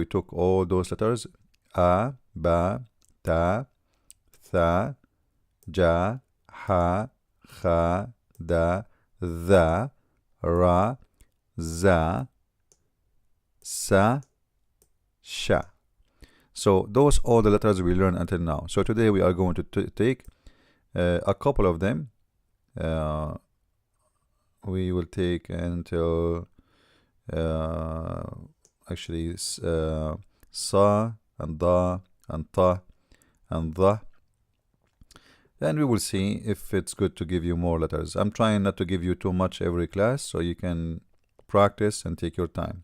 took all those letters: a, ba, ta, tha, ja, ha, kha, da, dha, ra, za, sa, sha. So those all the letters we learned until now. So today we are going to take a couple of them. We will take until actually sa and da and ta and dha, and we will see if it's good to give you more letters. I'm trying not to give you too much every class so you can practice and take your time.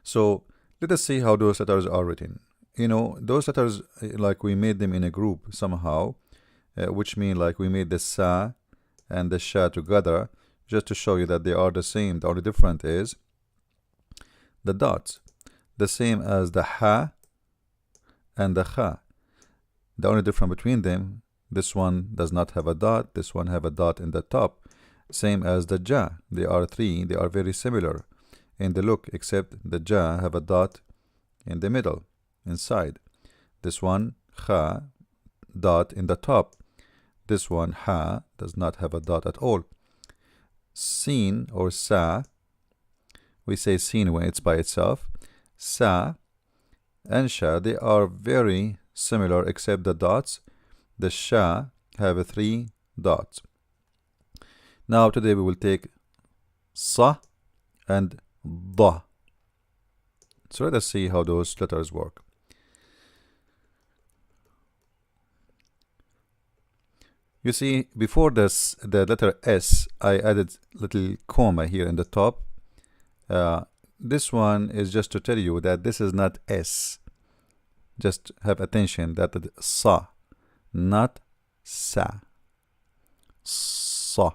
So let us see how those letters are written. You know, those letters, like we made them in a group somehow, which mean like we made the sa and the sha together, just to show you that they are the same. The only difference is the dots, the same as the ha and the kha. The only difference between them, this one does not have a dot, this one have a dot in the top. Same as the ja. They are three. They are very similar in the look, except the ja have a dot in the middle, inside. This one, kha, dot in the top. This one, ha, does not have a dot at all. Sheen or sa, we say sheen when it's by itself. Sa and sha, they are very similar except the dots. The sha have three dots. Now today we will take sa and da. So let us see how those letters work. You see, before this, the letter S, I added little comma here in the top. This one is just to tell you that this is not S. Just have attention that it's sa, not sa. Sa,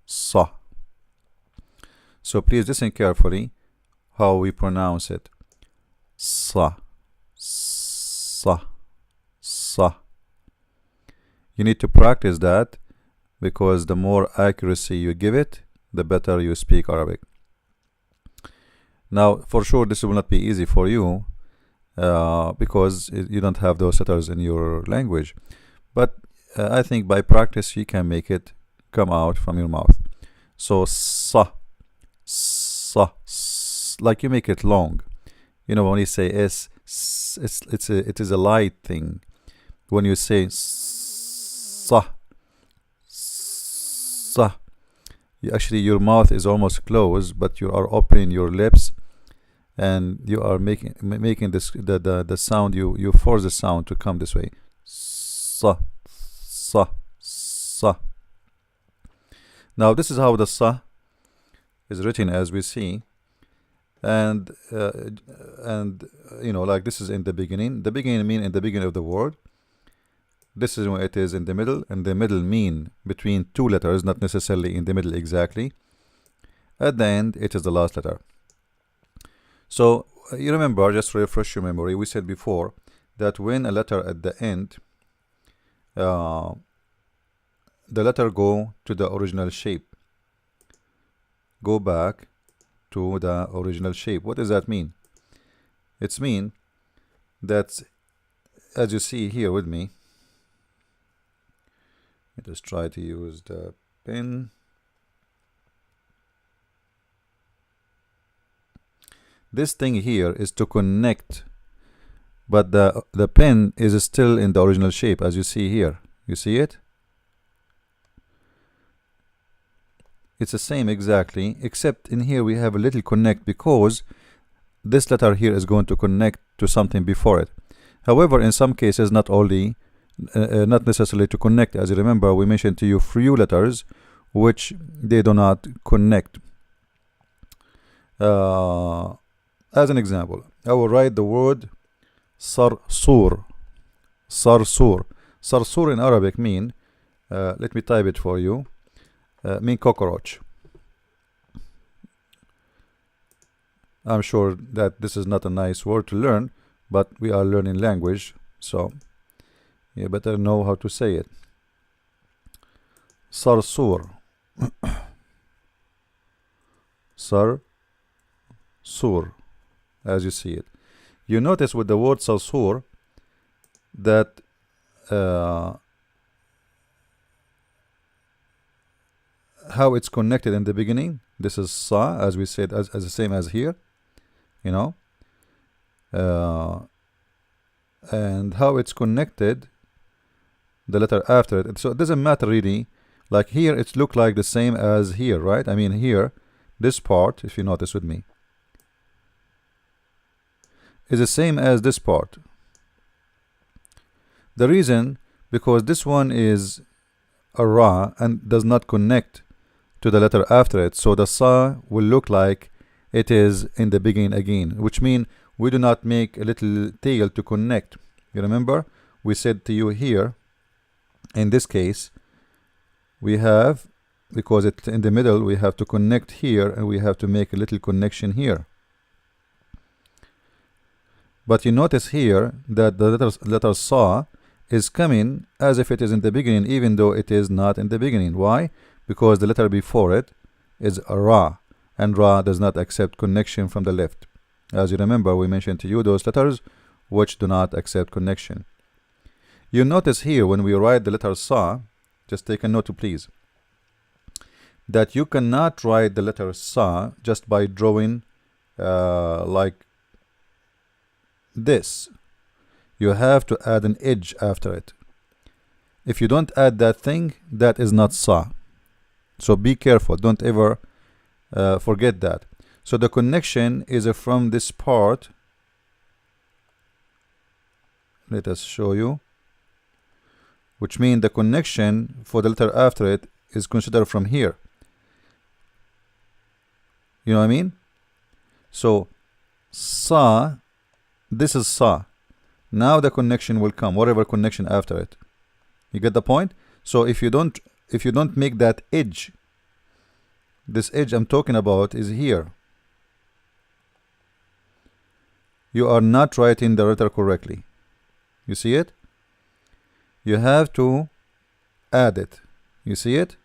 sa. So please listen carefully how we pronounce it. Sa, sa, sa. You need to practice that, because the more accuracy you give it, the better you speak Arabic. Now, for sure, this will not be easy for you because you don't have those letters in your language. But I think by practice, you can make it come out from your mouth. So, sa, sa, like you make it long. You know, when you say S, it is a light thing. When you say sa, sa, actually your mouth is almost closed, but you are opening your lips, and you are making this the sound. You force the sound to come this way. Sa, sa, sa. Now this is how the sa is written, as we see, and you know, like this is in the beginning. The beginning mean in the beginning of the word. This is when it is in the middle, and the middle mean between two letters, not necessarily in the middle exactly. At the end, it is the last letter. So you remember, just to refresh your memory, we said before that when a letter at the end, the letter go to the original shape. Go back to the original shape. What does that mean? It's mean that, as you see here with me, let us try to use the pen. This thing here is to connect, but the pen is still in the original shape, as you see here. You see it? It's the same exactly, except in here we have a little connect, because this letter here is going to connect to something before it. However, in some cases, not necessarily to connect. As you remember, we mentioned to you few letters which they do not connect. As an example, I will write the word sarsur. Sarsur. Sarsur in Arabic mean, let me type it for you, mean cockroach. I'm sure that this is not a nice word to learn, but we are learning language, so you better know how to say it. Sarsur. Sarsur, as you see it. You notice with the word salsur that how it's connected in the beginning. This is sa, as we said, as the same as here, you know, and how it's connected, the letter after it. So it doesn't matter really. Like here, it look like the same as here, right? I mean here, this part, if you notice with me, is the same as this part. The reason, because this one is a ra and does not connect to the letter after it, so the sa will look like it is in the beginning again, which means we do not make a little tail to connect. You remember we said to you here, in this case, we have, because it's in the middle, we have to connect here and we have to make a little connection here. But you notice here that the letter sa is coming as if it is in the beginning, even though it is not in the beginning. Why? Because the letter before it is a ra, and ra does not accept connection from the left. As you remember, we mentioned to you those letters which do not accept connection. You notice here when we write the letter sa, just take a note please, that you cannot write the letter sa just by drawing like this. You have to add an edge after it. If you don't add that thing, that is not sa. So be careful, don't ever forget that. So the connection is from this part. Let us show you, which means the connection for the letter after it is considered from here. You know what I mean? So sa, this is sa. Now the connection will come, whatever connection after it. You get the point? So if you don't make that edge, this edge I'm talking about is here, you are not writing the letter correctly. You see it? You have to add it. You see it?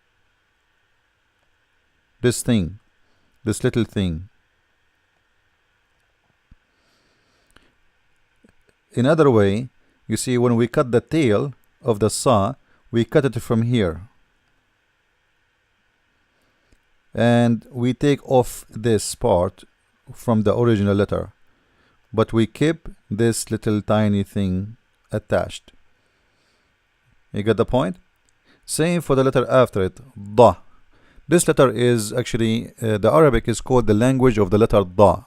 This thing, this little thing. In other way, you see, when we cut the tail of the sa, we cut it from here. And we take off this part from the original letter. But we keep this little tiny thing attached. You get the point? Same for the letter after it, da. This letter is actually, the Arabic is called the language of the letter da.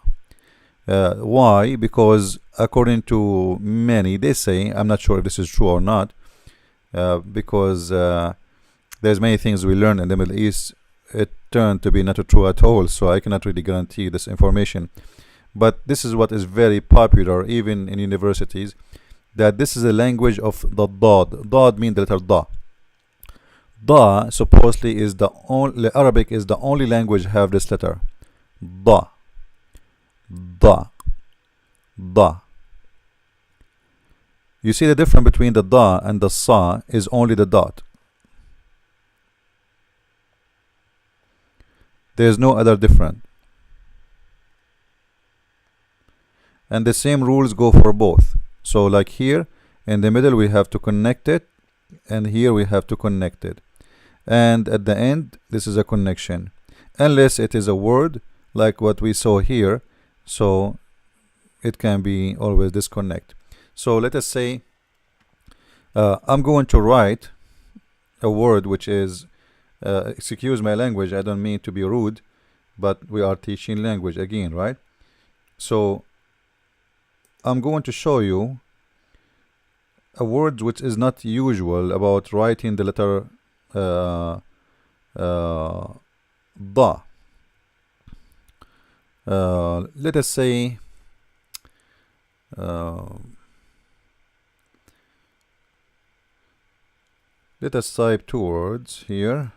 Why? Because according to many, they say, I'm not sure if this is true or not, because there's many things we learn in the Middle East, it turned to be not true at all, so I cannot really guarantee this information. But this is what is very popular even in universities, that this is a language of the dad. Dad means the letter da. Da supposedly is the only, Arabic is the only language have this letter. Da. Da. Da. You see the difference between the da and the sa is only the dot. There is no other difference. And the same rules go for both. So like here in the middle we have to connect it, and here we have to connect it, and at the end this is a connection, unless it is a word like what we saw here, so it can be always disconnect. So let us say I'm going to write a word which is excuse my language, I don't mean to be rude, but we are teaching language again, right? So I'm going to show you a word which is not usual about writing the letter da. Let us say let us type two words here.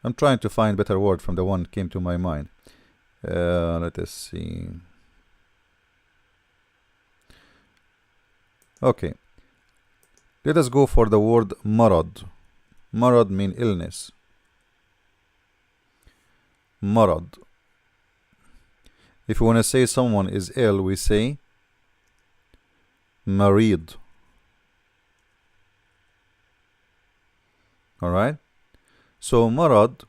I'm trying to find better word from the one that came to my mind. Let us see. Okay, let us go for the word marad. Marad means illness. Marad. If you want to say someone is ill, we say marid. Alright? So marad,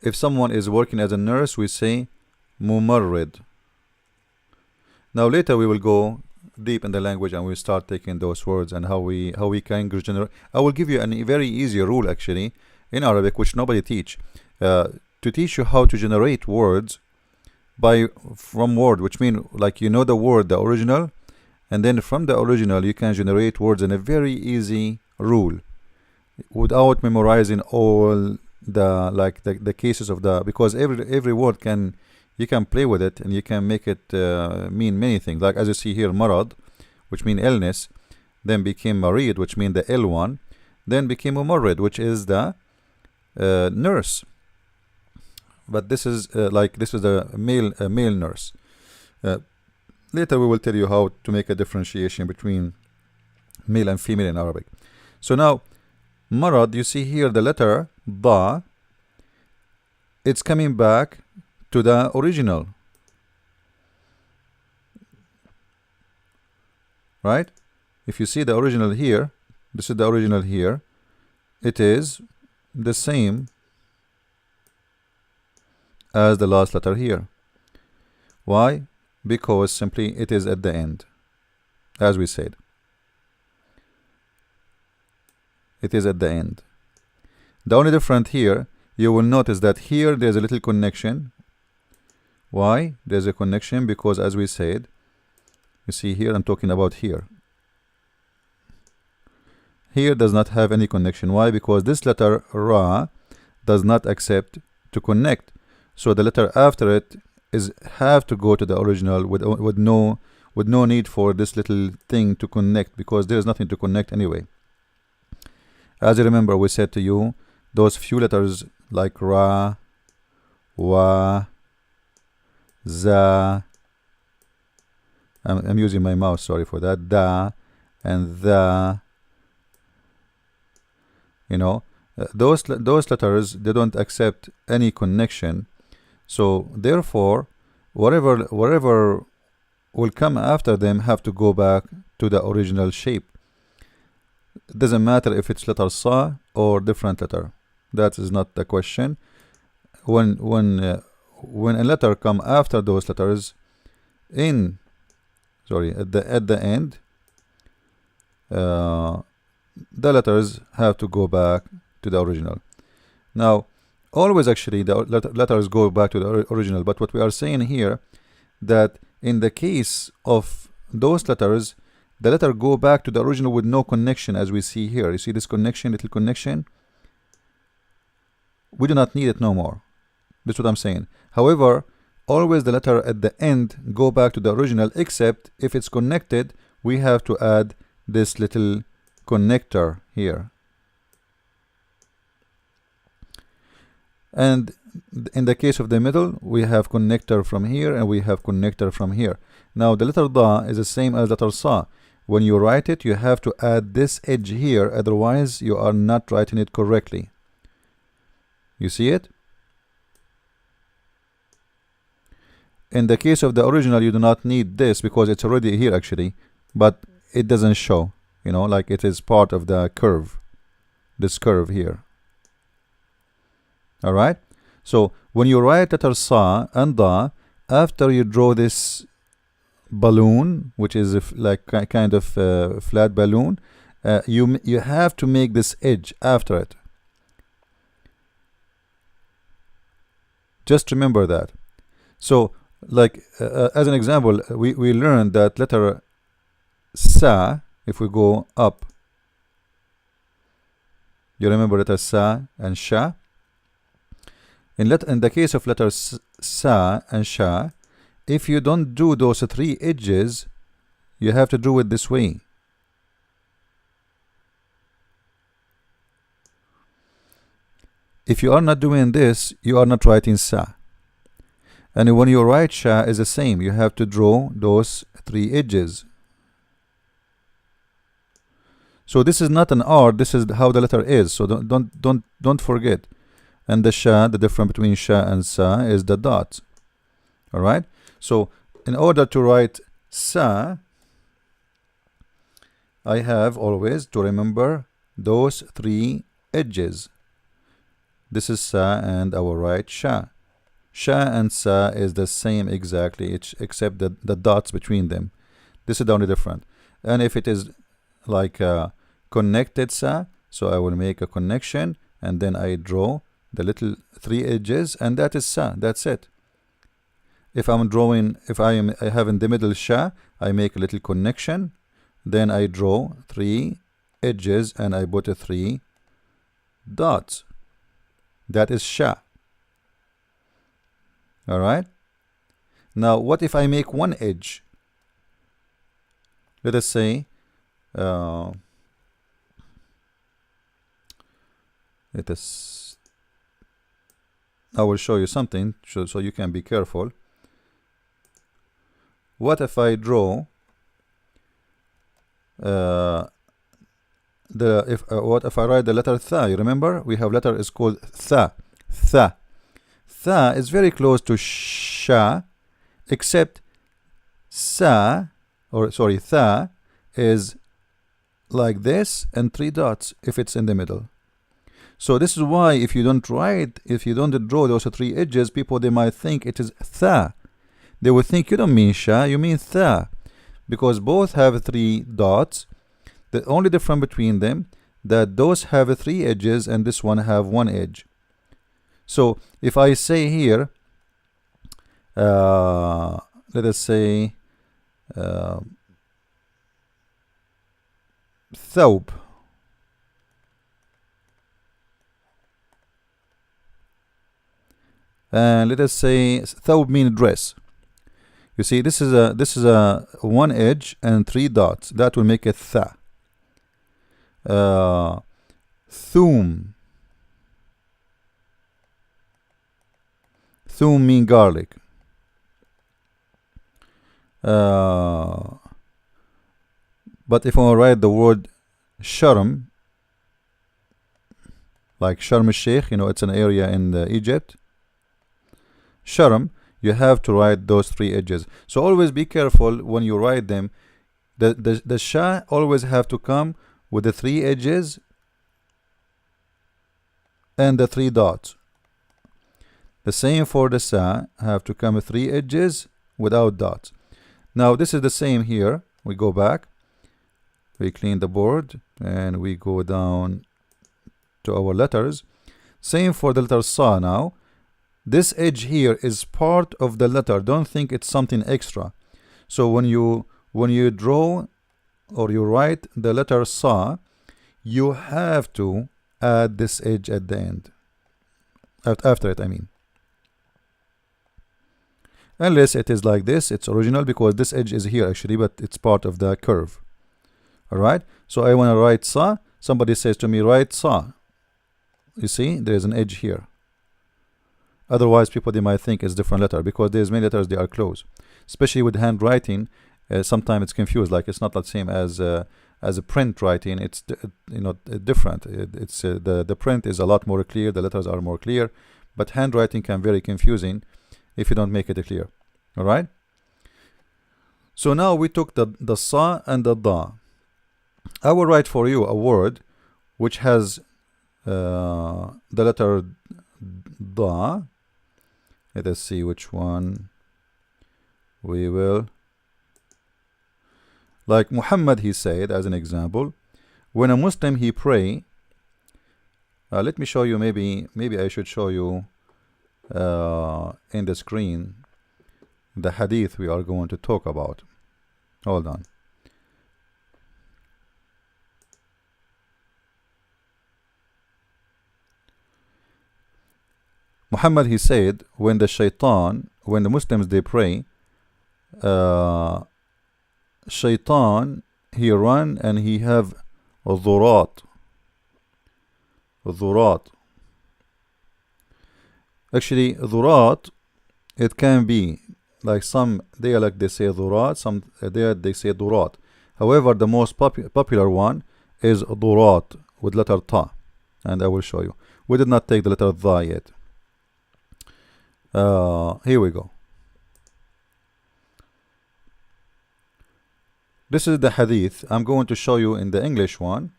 if someone is working as a nurse, we say mumarrid. Now later we will go deep in the language and we'll start taking those words and how we can generate. I will give you a very easy rule actually in Arabic which nobody teach, to teach you how to generate words from word, which mean like you know the word, the original, and then from the original you can generate words in a very easy rule without memorizing all the cases of the, because every word you can play with it and you can make it mean many things. Like as you see here, marad, which mean illness, then became marid, which mean the ill one, then became mumarrid, which is the nurse. But this is this is a male nurse. Later we will tell you how to make a differentiation between male and female in Arabic. So now marad, you see here the letter da, it's coming back to the original, right? If you see the original here, this is the original here, it is the same as the last letter here. Why? Because simply it is at the end, as we said. It is at the end. The only difference here, you will notice that here there's a little connection. Why? There's a connection because as we said, you see here, I'm talking about here. Here does not have any connection. Why? Because this letter ra does not accept to connect. So the letter after it have to go to the original with no need for this little thing to connect, because there is nothing to connect anyway. As you remember, we said to you, those few letters like ra, wa, za, I'm using my mouse, sorry for that, da, and the, you know, those letters, they don't accept any connection. So therefore, whatever will come after them have to go back to the original shape. It doesn't matter if it's letter sa or different letter. That is not the question. When a letter come after those letters at the end, the letters have to go back to the original. Now always actually the letters go back to the original, but what we are saying here, that in the case of those letters, the letter go back to the original with no connection, as we see here. You see this connection, little connection? We do not need it no more. That's what I'm saying. However, always the letter at the end go back to the original, except if it's connected, we have to add this little connector here. And in the case of the middle, we have connector from here and we have connector from here. Now the letter da is the same as letter sa. When you write it, you have to add this edge here, otherwise you are not writing it correctly. You see it? In the case of the original, you do not need this because it's already here actually, but it doesn't show, you know, like it is part of the curve, this curve here. Alright? So when you write letter sa and da, after you draw this balloon, which is like kind of flat balloon, you have to make this edge after it. Just remember that. So like as an example, we learned that letter sa, if we go up, you remember letter sa and sha. In the case of letters sa and sha, if you don't do those three edges, you have to do it this way. If you are not doing this, you are not writing sa. And when you write sha is the same. You have to draw those three edges. So this is not an art. This is how the letter is. So don't forget. And the sha, the difference between sha and sa, is the dot. Alright? So in order to write sa, I have always to remember those three edges. This is sa and our right sha. Sha and sa is the same exactly, except the dots between them. This is the only different. And if it is like a connected sa, so I will make a connection and then I draw the little three edges, and that is sa. That's it. If I'm drawing, if I have in the middle sha, I make a little connection, then I draw three edges and I put a three dots. That is sha. Alright? Now what if I make one edge? Let us say let us, I will show you something so you can be careful. What if I draw what if I write the letter tha? You remember we have letter is called tha. Tha is very close to sha, except tha is like this and three dots if it's in the middle. So this is why if you don't draw those three edges, people, they might think it is tha. They will think you don't mean sha, you mean tha, because both have three dots. The only difference between them that those have three edges and this one have one edge. So if I say here, let us say thawb, and let us say thawb means dress. You see, this is a one edge and three dots. That will make it tha. Thum. Thum mean garlic. But if I write the word Sharm, like Sharm el-Sheikh, you know, it's an area in Egypt. Sharm, you have to write those three edges. So always be careful when you write them. The sha always have to come with the three edges and the three dots. The same for the sa, have to come with three edges without dots. Now this is the same here. We go back, we clean the board, and we go down to our letters. Same for the letter sa now. This edge here is part of the letter. Don't think it's something extra. So when you draw or you write the letter sa, you have to add this edge at the end. After it, I mean. Unless it is like this, it's original, because this edge is here actually, but it's part of the curve. Alright, so I want to write sa. Somebody says to me, write sa. You see, there is an edge here. Otherwise, people, they might think it's different letter, because there's many letters, they are close. Especially with handwriting, sometimes it's confused. Like it's not the same as a print writing. It's different. The print is a lot more clear. The letters are more clear, but handwriting can be very confusing if you don't make it clear. All right. So now we took the sa and the da. I will write for you a word which has the letter da. Let us see which one we will. Like Muhammad, he said, as an example, when a Muslim he pray. Let me show you. Maybe I should show you in the screen the hadith we are going to talk about. Hold on. Muhammad, he said, when the Muslims they pray, shaitan he run and he have dhurat. Actually, dhurat, it can be like some dialect they say dhurat, some dialect they say durat. However, the most popular one is durat with letter ta, and I will show you. We did not take the letter Dha yet. Here we go. This is the hadith. I'm going to show you in the English one.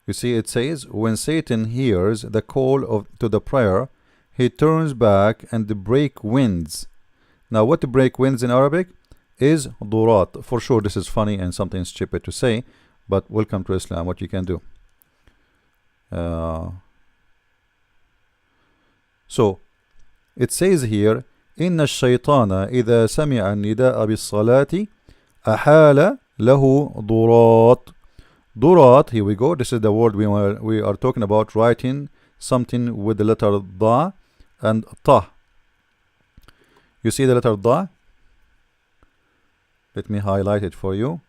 You see, it says, when Satan hears the call to the prayer, he turns back and break winds. Now, what to break winds in Arabic is durat. For sure, this is funny and something stupid to say, but welcome to Islam, what you can do. So, it says here, إن الشيطان إذا سمع النداء بالصلاة أحال له ضرات. Durat, here we go. This is the word we are talking about, writing something with the letter Da and Ta. You see the letter Da? Let me highlight it for you.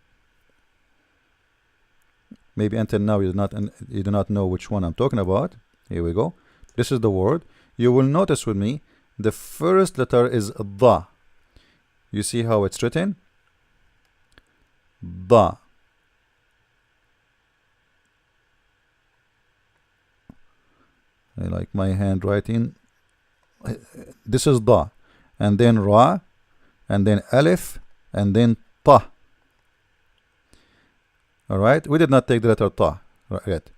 Maybe until now you do not know which one I'm talking about. Here we go. This is the word. You will notice with me, the first letter is Da. You see how it's written? Da. I like my handwriting. This is Da, and then Ra, and then Alif, and then Ta. Alright, we did not take the letter Ta yet.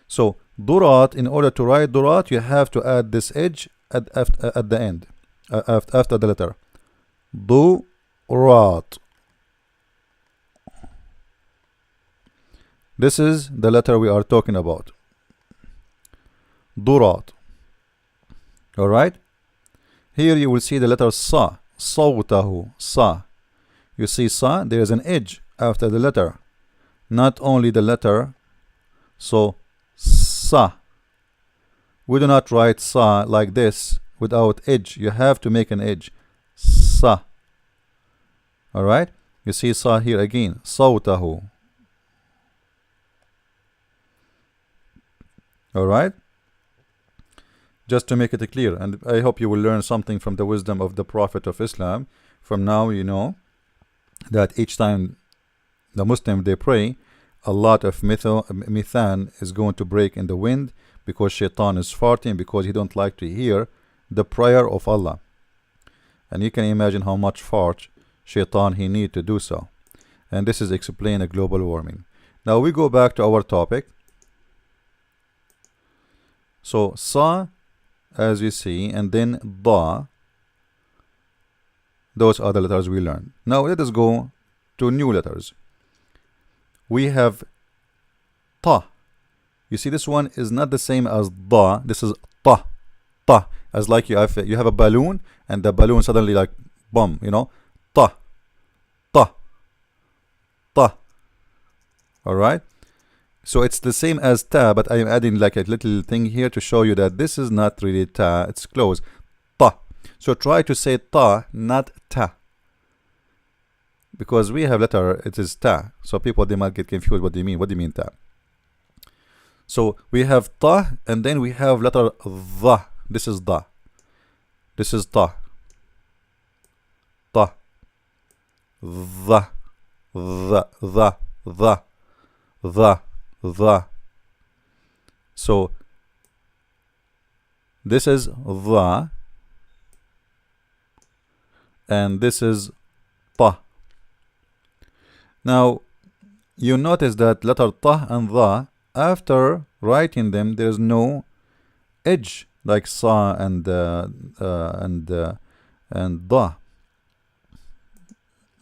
So, Durat, in order to write Durat, you have to add this edge at the end, after the letter. Durat. This is the letter we are talking about. Durat. Alright? Here you will see the letter Sa. Sawtahu. Sa. You see Sa, there is an edge after the letter. Not only the letter. So, Sa. We do not write Sa like this without edge. You have to make an edge. Sa. Alright? You see Sa here again. Sawtahu. Alright? Just to make it clear, and I hope you will learn something from the wisdom of the Prophet of Islam. From now you know that each time the Muslim they pray, a lot of methane is going to break in the wind, because shaitan is farting, because he don't like to hear the prayer of Allah. And you can imagine how much fart shaitan he need to do so. And this is explaining global warming. Now we go back to our topic. So Sa, as you see, and then Da. Those are the letters we learned. Now let us go to new letters. We have Ta. You see, this one is not the same as Da. This is Ta. Ta. As like you have a balloon, and the balloon suddenly like bomb, you know. Ta. Ta. Ta. Alright? So it's the same as Ta, but I am adding like a little thing here to show you that this is not really Ta, it's close. Ta. So try to say Ta, not Ta. Because we have letter, it is Ta. So people, they might get confused. What do you mean? What do you mean Ta? So we have Ta, and then we have letter Dha. This is Da. This is Ta. Ta. Dha. Dha. Dha. Dha. Dha. Dha. So this is Dha, and this is Ta. Now you notice that letter Ta and Dha, after writing them, there is no edge like Sa and Dha.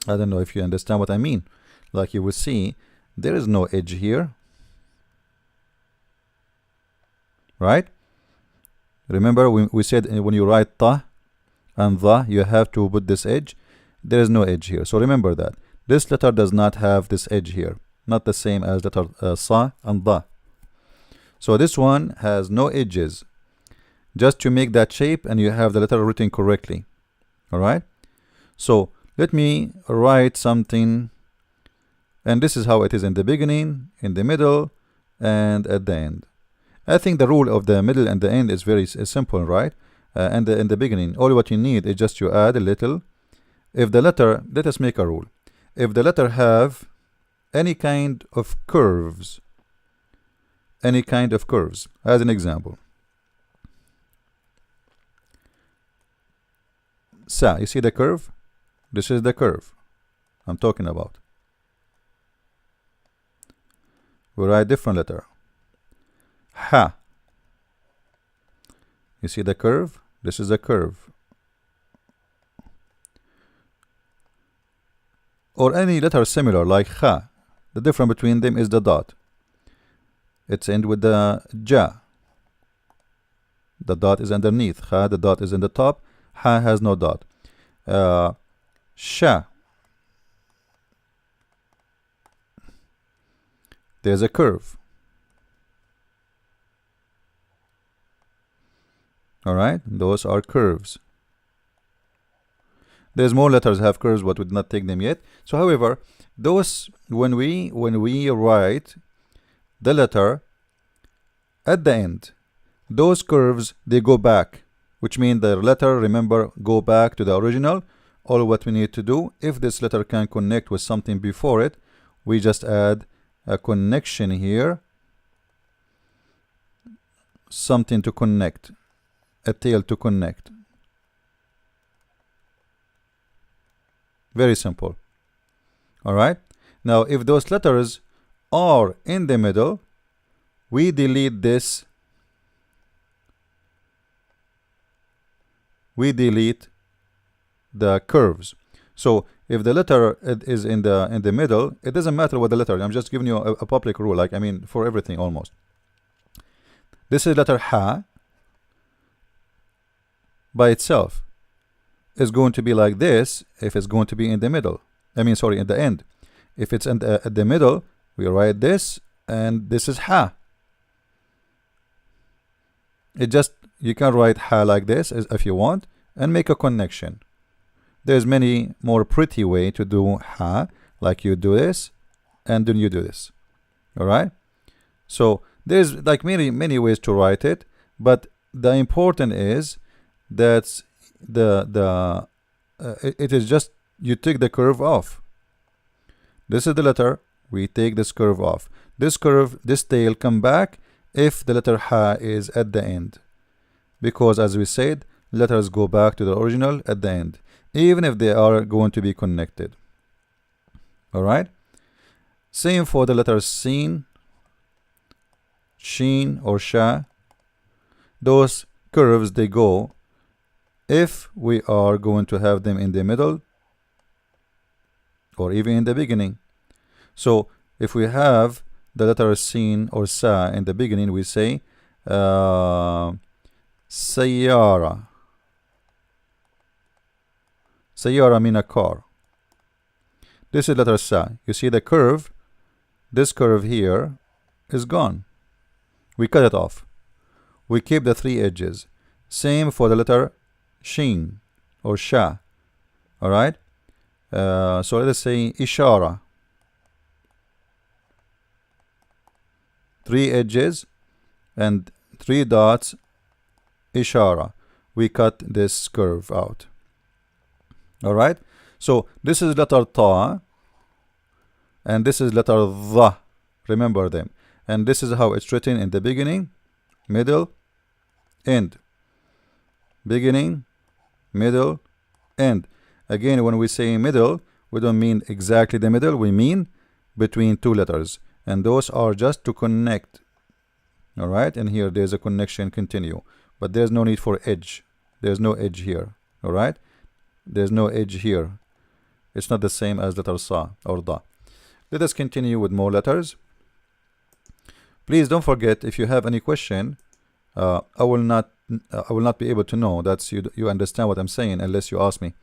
I don't know if you understand what I mean. Like you will see, there is no edge here. Right? Remember we said when you write Ta and Dha, you have to put this edge. There is no edge here. So remember that. This letter does not have this edge here. Not the same as letter Sa and Dha. So this one has no edges. Just to make that shape, and you have the letter written correctly. Alright? So let me write something. And this is how it is in the beginning, in the middle, and at the end. I think the rule of the middle and the end is very simple, right? And in the beginning, all what you need is just to add a little. If the letter, let us make a rule. If the letter have any kind of curves any kind of curves. As an example, Sa, you see the curve? This is the curve I'm talking about. We write different letter. Ha. You see the curve? This is a curve. Or any letter similar like Kha. The difference between them is the dot. It's end with the Ja. The dot is underneath. Kha, the dot is in the top. Ha has no dot. Sha. There's a curve. Alright, those are curves. There's more letters have curves, but we did not take them yet. So however, those when we write the letter at the end, those curves they go back, which means the letter, remember, go back to the original. All what we need to do, if this letter can connect with something before it, we just add a connection here, something to connect, a tail to connect. Very simple. Alright, now if those letters are in the middle, we delete this, we delete the curves. So if the letter is in the middle, it doesn't matter what the letter. I'm just giving you a public rule, like I mean for everything almost. This is letter Ha by itself is going to be like this if it's going to be in the middle. I mean, sorry, in the end. If it's at the middle, we write this, and this is Ha. It just, you can write Ha like this if you want and make a connection. There's many more pretty way to do Ha, like you do this and then you do this. Alright, so there's like many ways to write it, but the important is that it is just you take the curve off. This is the letter, we take this curve off. This curve, this tail come back if the letter Ha is at the end, because as we said, letters go back to the original at the end, even if they are going to be connected. Alright, same for the letters Seen, Sheen or Sha. Those curves, they go if we are going to have them in the middle or even in the beginning. So if we have the letter Seen or Sa in the beginning, we say Sayyara. Sayyara mean a car. This is letter Sa. You see the curve, this curve here is gone. We cut it off. We keep the three edges. Same for the letter Sheen or Sha. Alright, so let us say Ishara. Three edges and three dots, Ishara. We cut this curve out. Alright, so this is letter Ta and this is letter Dha. Remember them. And this is how it's written in the beginning, middle, end. Beginning, middle, end. Again, when we say middle, we don't mean exactly the middle, we mean between two letters, and those are just to connect. Alright, and here there's a connection, continue, but there's no need for edge. There's no edge here. Alright, there's no edge here. It's not the same as letter Sa or Da. Let us continue with more letters. Please don't forget, if you have any question, I will not be able to know that you understand what I'm saying unless you ask me,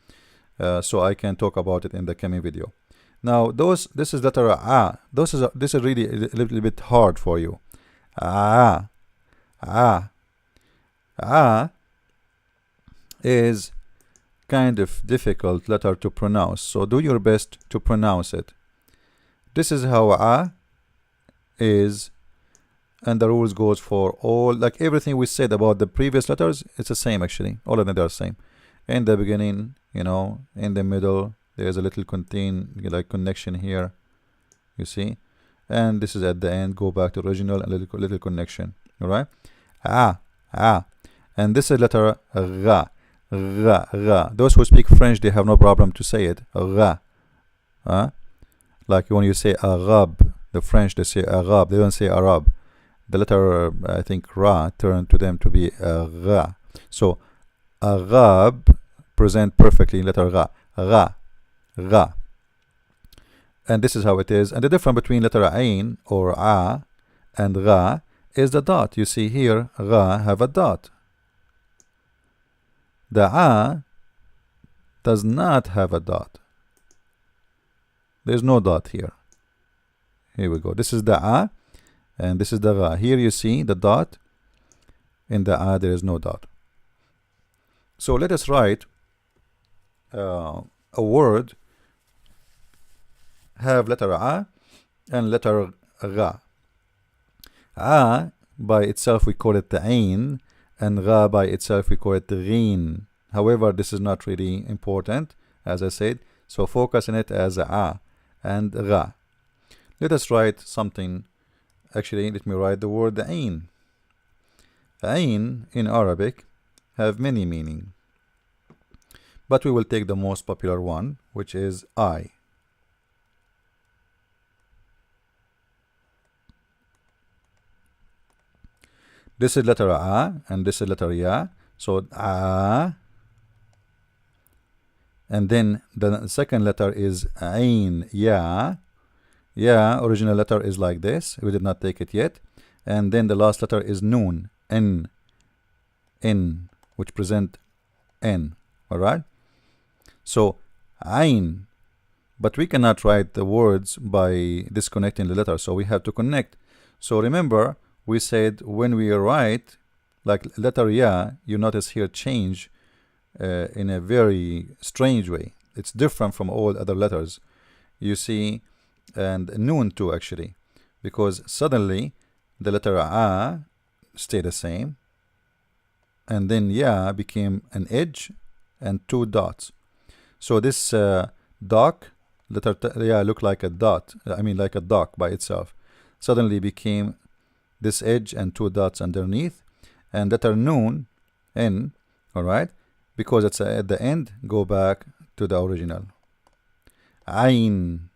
so I can talk about it in the coming video. Now this is letter A. This is really a little bit hard for you. A is kind of difficult letter to pronounce, so do your best to pronounce it. This is how A is, and the rules goes for all, like everything we said about the previous letters, it's the same actually. All of them are the same. In the beginning, you know, in the middle, there's a little connection here, you see, and this is at the end, go back to original, and little connection. All right, and this is letter ra, ra. Those who speak French, they have no problem to say it, ra. Like when you say Arab, the French, they say Arab, they don't say Arab. The letter, I think, ra, turned to them to be ra. So Arab present perfectly in letter ra, ra. And this is how it is. And the difference between letter ain or a and ra is the dot. You see here, ra have a dot. The a does not have a dot. There's no dot here. Here we go. This is the a, and this is the ra. Here you see the dot. In the a, there is no dot. So let us write a word have letter a and letter ra. A by itself we call it the ain, and ra by itself we call it the ghin. However, this is not really important, as I said, so focus on it as a and ra. Let us write something. Actually, let me write the word the ain. Ain in Arabic have many meanings, but we will take the most popular one, which is I. This is letter a and this is letter ya. So a, and then the second letter is ain, ya. Ya, original letter is like this. We did not take it yet. And then the last letter is noon, n, which present n. All right. So ain, but we cannot write the words by disconnecting the letter. So we have to connect. So remember, we said when we write like letter ya, you notice here change in a very strange way. It's different from all other letters. You see, and noon too actually, because suddenly the letter a stayed the same, and then ya became an edge and two dots. So this dock, letter ya looked like a dot, I mean like a dock by itself, suddenly became this edge and two dots underneath, and letter noon, n, all right, because it's at the end, go back to the original. Ain,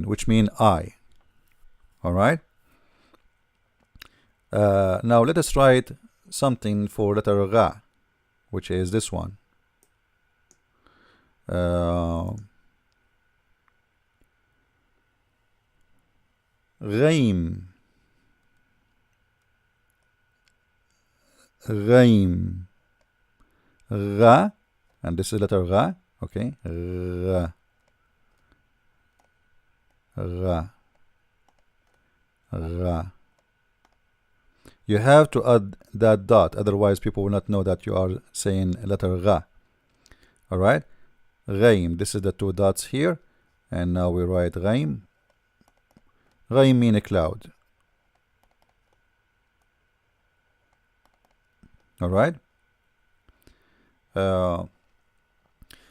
which mean I. All right. Now let us write something for letter ra, which is this one. Ghaim. Ghaim. Ra, and this is letter ra. Okay. Ra. Ra. Ra. You have to add that dot, otherwise people will not know that you are saying letter ra. All right. Ghaim. This is the two dots here, and now we write ghaim. Ghaim mean a cloud. All right.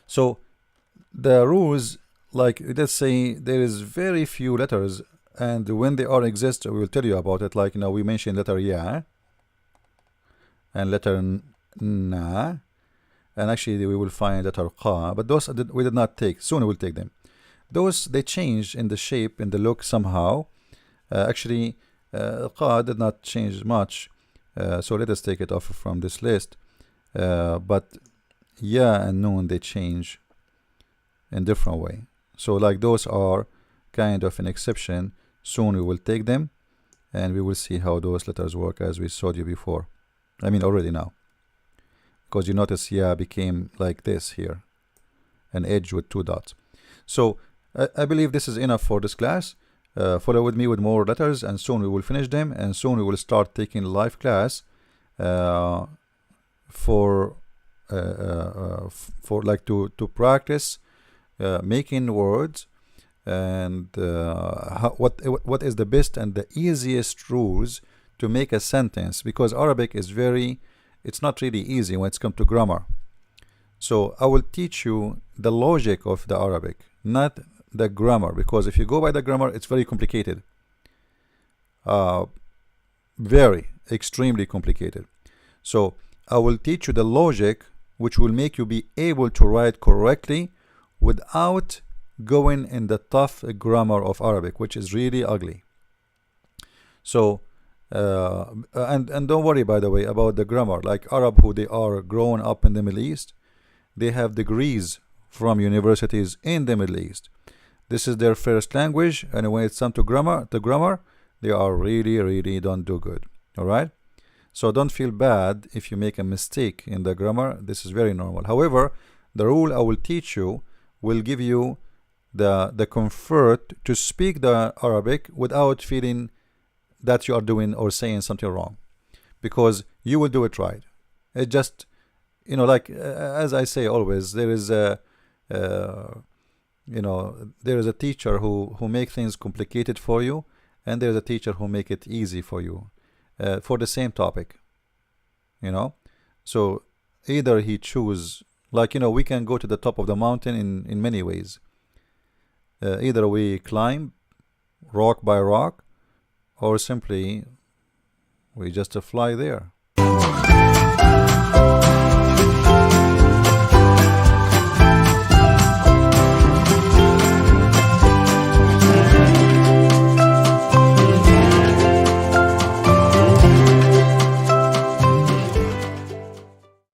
So the rules, like let's say there is very few letters, and when they all exist, we will tell you about it. Like we mentioned letter ya and letter na, and actually we will find letter qa, but those we did not take. Soon we will take them. Those they change in the shape, in the look somehow. Actually, qa did not change much. So let us take it off from this list. But ya and noon they change in different way. So like those are kind of an exception. Soon we will take them, and we will see how those letters work as we showed you before. I mean already now, because you notice ya became like this here, an edge with two dots. So I believe this is enough for this class. Follow with me with more letters, and soon we will finish them, and soon we will start taking live class for like to practice making words, and what is the best and the easiest rules to make a sentence, because Arabic is it's not really easy when it's come to grammar. So I will teach you the logic of the Arabic, not the grammar, because if you go by the grammar, it's very complicated. Very extremely complicated. So I will teach you the logic which will make you be able to write correctly without going in the tough grammar of Arabic, which is really ugly. So and don't worry, by the way, about the grammar. Like Arab, who they are grown up in the Middle East, they have degrees from universities in the Middle East. This is their first language, and when it's come to grammar, they are really don't do good. All right. So don't feel bad if you make a mistake in the grammar. This is very normal. However, the rule I will teach you will give you the comfort to speak the Arabic without feeling that you are doing or saying something wrong, because you will do it right. It just, like as I say always, there is a there is a teacher who make things complicated for you, and there's a teacher who make it easy for you for the same topic. So either he choose, like, we can go to the top of the mountain in many ways. Either we climb rock by rock, or simply we just fly there.